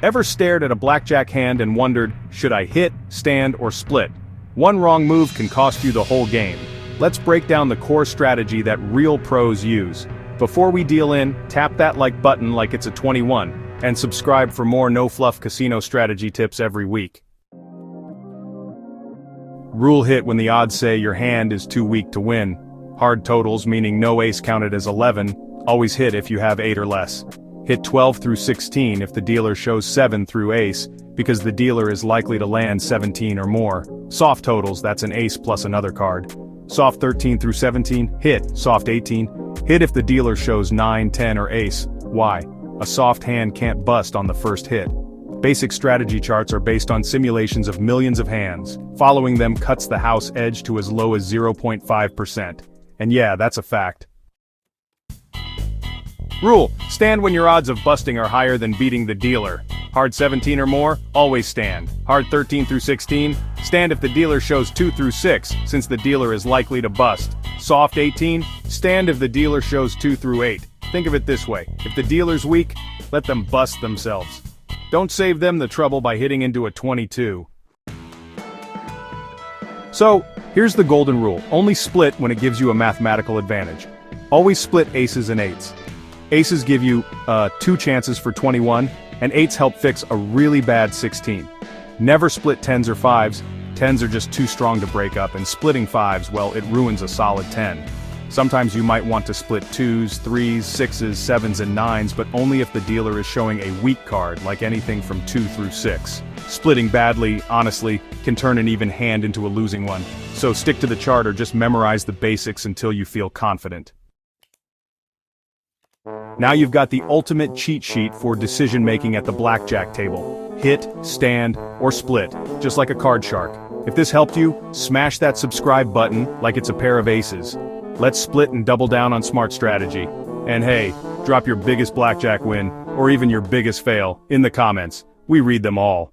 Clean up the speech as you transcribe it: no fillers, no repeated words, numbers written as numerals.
Ever stared at a blackjack hand and wondered, should I hit, stand, or split? One wrong move can cost you the whole game. Let's break down the core strategy that real pros use. Before we deal in, tap that like button like it's a 21, and subscribe for more no-fluff casino strategy tips every week. Rule hit when the odds say your hand is too weak to win. Hard totals, meaning no ace counted as 11, always hit if you have 8 or less. Hit 12 through 16 if the dealer shows 7 through ace, because the dealer is likely to land 17 or more. Soft totals, that's an ace plus another card. Soft 13 through 17, hit. Soft 18, hit if the dealer shows 9, 10 or ace. Why? A soft hand can't bust on the first hit. Basic strategy charts are based on simulations of millions of hands. Following them cuts the house edge to as low as 0.5%. And yeah, that's a fact. Rule: stand when your odds of busting are higher than beating the dealer. Hard 17 or more, always stand. Hard 13 through 16, stand if the dealer shows 2 through 6, since the dealer is likely to bust. Soft 18, stand if the dealer shows 2 through 8. Think of it this way: if the dealer's weak, let them bust themselves. Don't save them the trouble by hitting into a 22. So, here's the golden rule: only split when it gives you a mathematical advantage. Always split aces and eights. Aces give you 2 chances for 21, and 8s help fix a really bad 16. Never split 10s or 5s, 10s are just too strong to break up, and splitting 5s, well, it ruins a solid 10. Sometimes you might want to split 2s, 3s, 6s, 7s and 9s, but only if the dealer is showing a weak card, like anything from 2 through 6. Splitting badly, honestly, can turn an even hand into a losing one, so stick to the chart or just memorize the basics until you feel confident. Now you've got the ultimate cheat sheet for decision-making at the blackjack table. Hit, stand, or split, just like a card shark. If this helped you, smash that subscribe button like it's a pair of aces. Let's split and double down on smart strategy. And hey, drop your biggest blackjack win, or even your biggest fail, in the comments. We read them all.